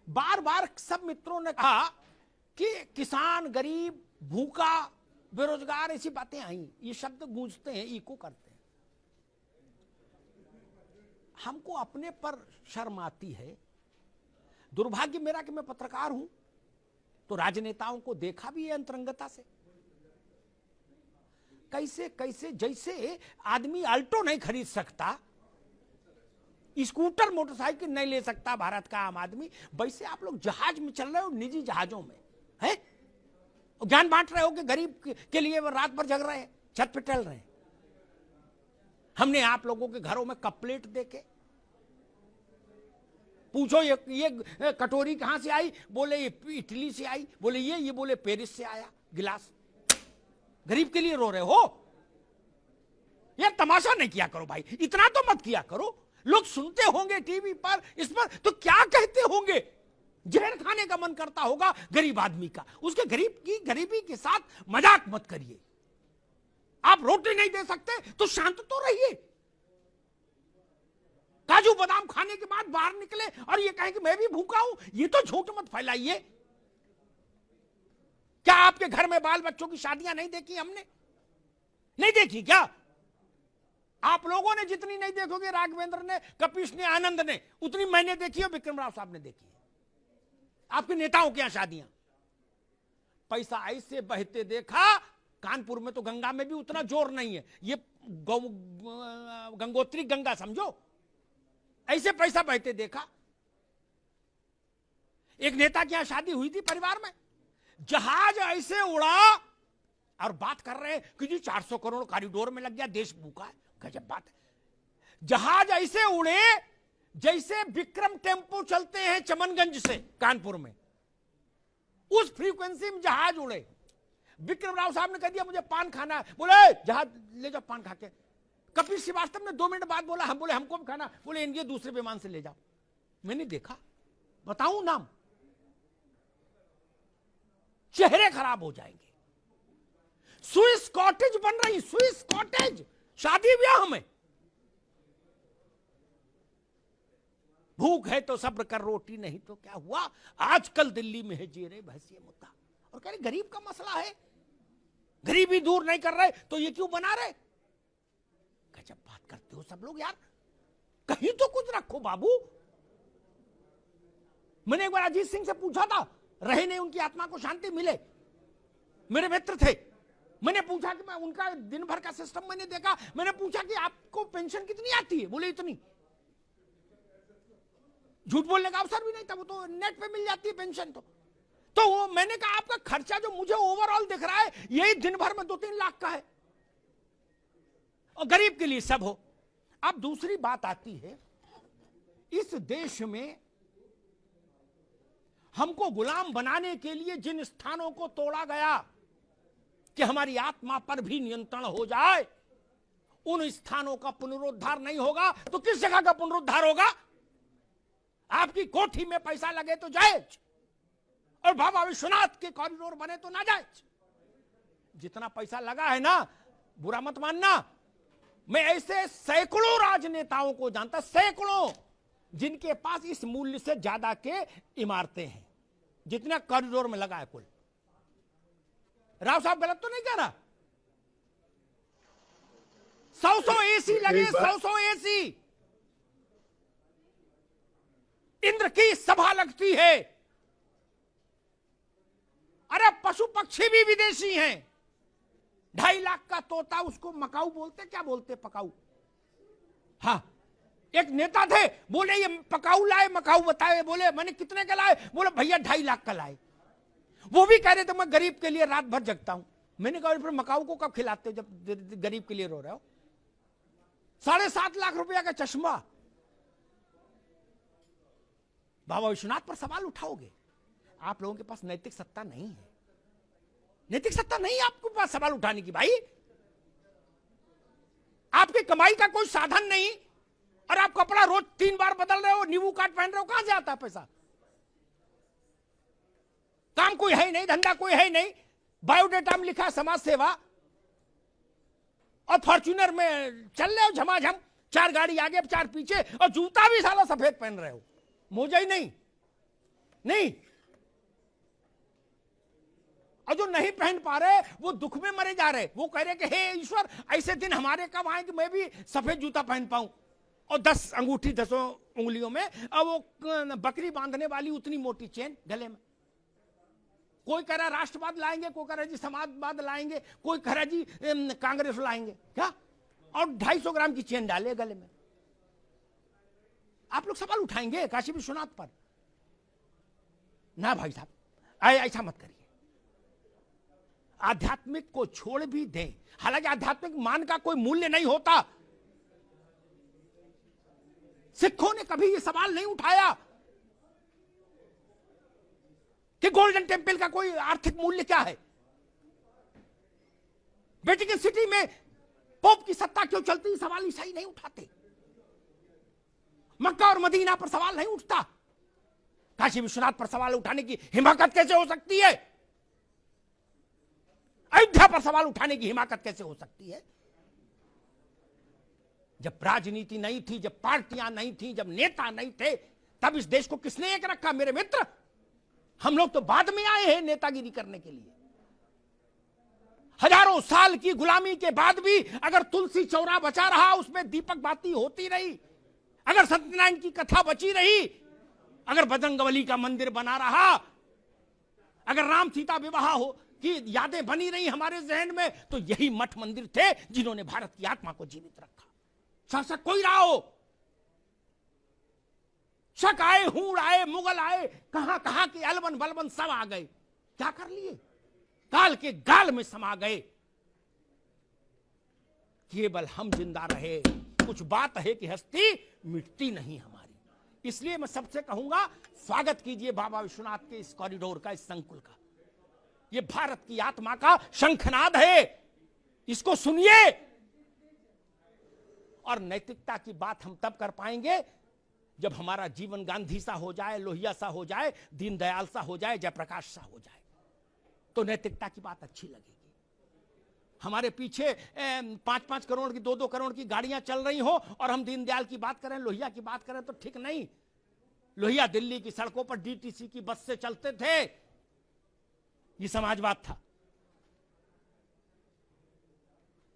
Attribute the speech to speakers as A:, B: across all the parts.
A: बार बार सब मित्रों ने कहा कि किसान, गरीब, भूखा, बेरोजगार, ऐसी बातें आई, ये शब्द गूंजते हैं, इको करते हैं। हमको अपने पर शर्म आती है। दुर्भाग्य मेरा कि मैं पत्रकार हूं, तो राजनेताओं को देखा भी है अंतरंगता से, कैसे कैसे, जैसे आदमी अल्टो नहीं खरीद सकता, स्कूटर, मोटरसाइकिल नहीं ले सकता भारत का आम आदमी, वैसे आप लोग जहाज में चल रहे हो, निजी जहाजों में है, ज्ञान बांट रहे हो कि गरीब के लिए वो रात भर जग रहे हैं, छत पे टहल रहे हैं। हमने आप लोगों के घरों में कप प्लेट देके पूछो ये कटोरी कहां से आई, बोले ये इटली से आई, बोले ये बोले पेरिस से आया गिलास। गरीब के लिए रो रहे हो यार, तमाशा नहीं किया करो भाई, इतना तो मत किया करो। लोग सुनते होंगे टीवी पर, इस पर, तो क्या कहते होंगे? जहर खाने का मन करता होगा गरीब आदमी का, उसके गरीबी के साथ मजाक मत करिए। आप रोटी नहीं दे सकते तो शांत तो रहिए। काजू बादाम खाने के बाद बाहर निकले और ये कहें कि मैं भी भूखा हूं, ये तो झूठ मत फैलाइए। क्या आपके घर में बाल बच्चों की शादियां नहीं देखी हमने? नहीं देखी क्या? आप लोगों ने जितनी नहीं देखोगे, राघवेंद्र ने, कपिश ने, आनंद ने, उतनी मैंने देखी है, विक्रम राव साहब ने देखी है। आपके नेताओं के यहां शादियां, पैसा ऐसे बहते देखा। कानपुर में तो गंगा में भी उतना जोर नहीं है, ये गंगोत्री गंगा समझो, ऐसे पैसा बहते देखा। एक नेता की यहां शादी हुई थी परिवार में, जहाज ऐसे उड़ा और बात कर रहे हैं कि जी 400 करोड़ कॉरिडोर में लग गया, देश भूखा है। गजब बात है। जहाज ऐसे उड़े जैसे विक्रम टेम्पो चलते हैं चमनगंज से कानपुर में, उस फ्रीक्वेंसी में जहाज उड़े। विक्रम राव साहब ने कह दिया मुझे पान खाना है, बोले जहाज ले जाओ पान खा के। कपिल श्रीवास्तव ने 2 मिनट बाद बोला, हम बोले हमको भी खाना, बोले इनके दूसरे विमान से ले जाओ। मैंने देखा, बताऊं नाम, चेहरे खराब हो जाएंगे। स्विस कॉटेज बन रही, स्विस कॉटेज शादी ब्याह में। भूख है तो सब्र कर, रोटी नहीं तो क्या हुआ। आजकल दिल्ली में है जेरे बहसीय मुद्दा, और कह रहे गरीब का मसला है, गरीबी दूर नहीं कर रहे तो ये क्यों बना रहे। गजब बात करते हो सब लोग यार, कहीं तो कुछ रखो बाबू। मैंने एक बार अजीत सिंह से पूछा था, रहे नहीं, उनकी आत्मा को शांति मिले, मेरे मित्र थे। मैंने पूछा कि मैं उनका दिन भर का सिस्टम मैंने देखा, मैंने पूछा कि आपको पेंशन कितनी आती है, बोले इतनी। झूठ बोलने का अवसर भी नहीं था, वो तो नेट पे मिल जाती है पेंशन। तो वो मैंने कहा आपका खर्चा जो मुझे ओवरऑल दिख रहा है यही दिन भर में 2-3 लाख का है, और गरीब के लिए सब हो। अब दूसरी बात आती है, इस देश में हमको गुलाम बनाने के लिए जिन स्थानों को तोड़ा गया कि हमारी आत्मा पर भी नियंत्रण हो जाए, उन स्थानों का पुनरुद्धार नहीं होगा तो किस जगह का पुनरुद्धार होगा? आपकी कोठी में पैसा लगे तो जायज, और बाबा विश्वनाथ के कॉरिडोर बने तो नाजायज। जितना पैसा लगा है ना, बुरा मत मानना, मैं ऐसे सैकड़ों राजनेताओं को जानता, सैकड़ों, जिनके पास इस मूल्य से ज्यादा के इमारतें हैं, जितना कॉरिडोर में लगा है कुल। राव साहब गलत तो नहीं कह रहा? 100 एसी लगे, 100 एसी। इंद्र की सभा लगती है। अरे पशु पक्षी भी विदेशी हैं। 2.5 लाख का तोता, उसको मकाऊ बोलते, क्या बोलते, पकाऊ। हाँ, एक नेता थे, बोले ये पकाऊ लाए, मकाऊ बताए, बोले मैंने कितने का लाए, बोले भैया 2.5 लाख का लाए। वो भी कह रहे थे मैं गरीब के लिए रात भर जगता हूं। मैंने कहा फिर मकाऊ को कब खिलाते हो जब गरीब के लिए रो रहे हो? 7.5 लाख रुपया का चश्मा। बाबा विश्वनाथ पर सवाल उठाओगे? आप लोगों के पास नैतिक सत्ता नहीं है, नैतिक सत्ता नहीं है आपके पास सवाल उठाने की। भाई आपकी कमाई का कोई साधन नहीं, और आप कपड़ा रोज 3 बार बदल रहे हो, नींबू काट पहन रहे हो, कहां से आता है पैसा? काम कोई है नहीं, धंधा कोई है नहीं, बायोडेटा में लिखा समाज सेवा, और फॉर्च्यूनर में चल रहे हो झमाझम, 4 गाड़ी आगे 4 पीछे, और जूता भी साला सफेद पहन रहे हो, मोजा ही नहीं। नहीं। और जो नहीं पहन पा रहे वो दुख में मरे जा रहे। वो कह रहे कि हे ईश्वर, ऐसे दिन हमारे कब आए कि मैं भी सफेद जूता पहन पाऊं और 10 अंगूठी 10 उंगलियों में, और वो बकरी बांधने वाली उतनी मोटी चेन गले में। कोई कह रहा राष्ट्रवाद लाएंगे, कोई कह रहा जी समाजवाद लाएंगे, कोई कह रहा जी कांग्रेस लाएंगे, क्या? और 250 ग्राम की चेन डाले गले में। आप लोग सवाल उठाएंगे काशी विश्वनाथ पर? ना भाई साहब, ऐसा मत करिए। आध्यात्मिक को छोड़ भी दें। हालांकि आध्यात्मिक मान का कोई मूल्य नहीं होता। सिखों ने कभी यह सवाल नहीं उठाया कि गोल्डन टेम्पल का कोई आर्थिक मूल्य क्या है। वेटिकन सिटी में पोप की सत्ता क्यों चलती, सवाल ईसाई नहीं उठाते। मक्का और मदीना पर सवाल नहीं उठता। काशी विश्वनाथ पर सवाल उठाने की हिमाकत कैसे हो सकती है? अयोध्या पर सवाल उठाने की हिमाकत कैसे हो सकती है? जब राजनीति नहीं थी, जब पार्टियां नहीं थी, जब नेता नहीं थे, तब इस देश को किसने एक रखा मेरे मित्र? हम लोग तो बाद में आए हैं नेतागिरी करने के लिए। हजारों साल की गुलामी के बाद भी अगर तुलसी चौरा बचा रहा, उसमें दीपक बाती होती रही, अगर सत्यनारायण की कथा बची रही, अगर बजरंगबली का मंदिर बना रहा, अगर राम सीता विवाह हो की यादें बनी रही हमारे जहन में, तो यही मठ मंदिर थे जिन्होंने भारत की आत्मा को जीवित रखा। शासक कोई रहा हो, शक आए, हूड़ आए, मुगल आए, कहां कहां के अलबन बलबन सब आ गए, क्या कर लिए? काल के गाल में समा गए। केवल हम जिंदा रहे। कुछ बात है कि हस्ती मिटती नहीं हमारी। इसलिए मैं सबसे कहूंगा, स्वागत कीजिए बाबा विश्वनाथ के इस कॉरिडोर का, इस संकुल का। ये भारत की आत्मा का शंखनाद है, इसको सुनिए। और नैतिकता की बात हम तब कर पाएंगे जब हमारा जीवन गांधी सा हो जाए, लोहिया सा हो जाए, दीनदयाल सा हो जाए, जयप्रकाश सा हो जाए, तो नैतिकता की बात अच्छी लगेगी। हमारे पीछे 5-5 करोड़ की 2-2 करोड़ की गाड़ियां चल रही हो और हम दीनदयाल की बात करें, लोहिया की बात करें, तो ठीक नहीं। लोहिया दिल्ली की सड़कों पर डीटीसी की बस से चलते थे, ये समाजवाद था।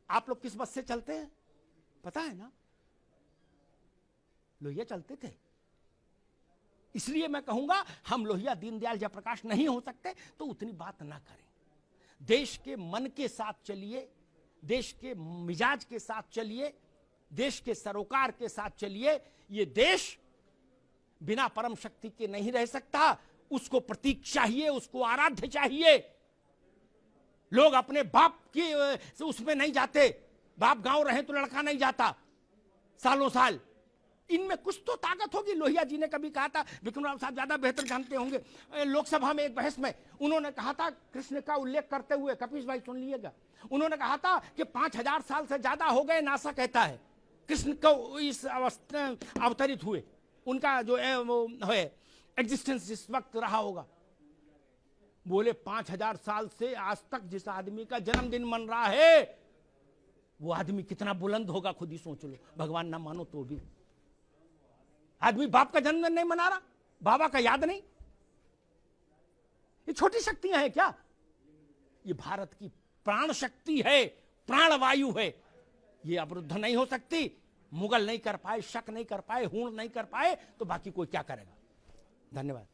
A: आप लोग किस बस से चलते हैं पता है ना? लोहिया चलते थे। इसलिए मैं कहूंगा, हम लोहिया दीनदयाल जयप्रकाश नहीं हो सकते तो उतनी बात ना करें। देश के मन के साथ चलिए, देश के मिजाज के साथ चलिए, देश के सरोकार के साथ चलिए। ये देश बिना परम शक्ति के नहीं रह सकता। उसको प्रतीक चाहिए, उसको आराध्य चाहिए। लोग अपने बाप की उसमें नहीं जाते। बाप गांव रहे तो लड़का नहीं जाता सालों साल। इनमें कुछ तो ताकत होगी। लोहिया जी ने कभी कहा था, विक्रम राव साहब ज्यादा बेहतर जानते होंगे, लोकसभा में एक बहस में उन्होंने कहा था, कृष्ण का उल्लेख करते हुए, कपीश भाई सुन लीजिएगा, उन्होंने कहा था कि 5000 साल से ज्यादा हो गए, नासा कहता है, कृष्ण को इस अवस्था अवतरित हुए। उनका जो है एग्जिस्टेंस जिस वक्त रहा होगा। बोले 5000 साल से आज तक जिस आदमी का जन्मदिन मन रहा है, वो आदमी कितना बुलंद होगा खुद ही सोच लो। भगवान ना मानो तो भी आदमी बाप का जन्मदिन नहीं मना रहा, बाबा का याद नहीं। ये छोटी शक्तियां हैं क्या? ये भारत की प्राण शक्ति है, प्राणवायु है। ये अवरुद्ध नहीं हो सकती। मुगल नहीं कर पाए, शक नहीं कर पाए, हूण नहीं कर पाए, तो बाकी कोई क्या करेगा? धन्यवाद।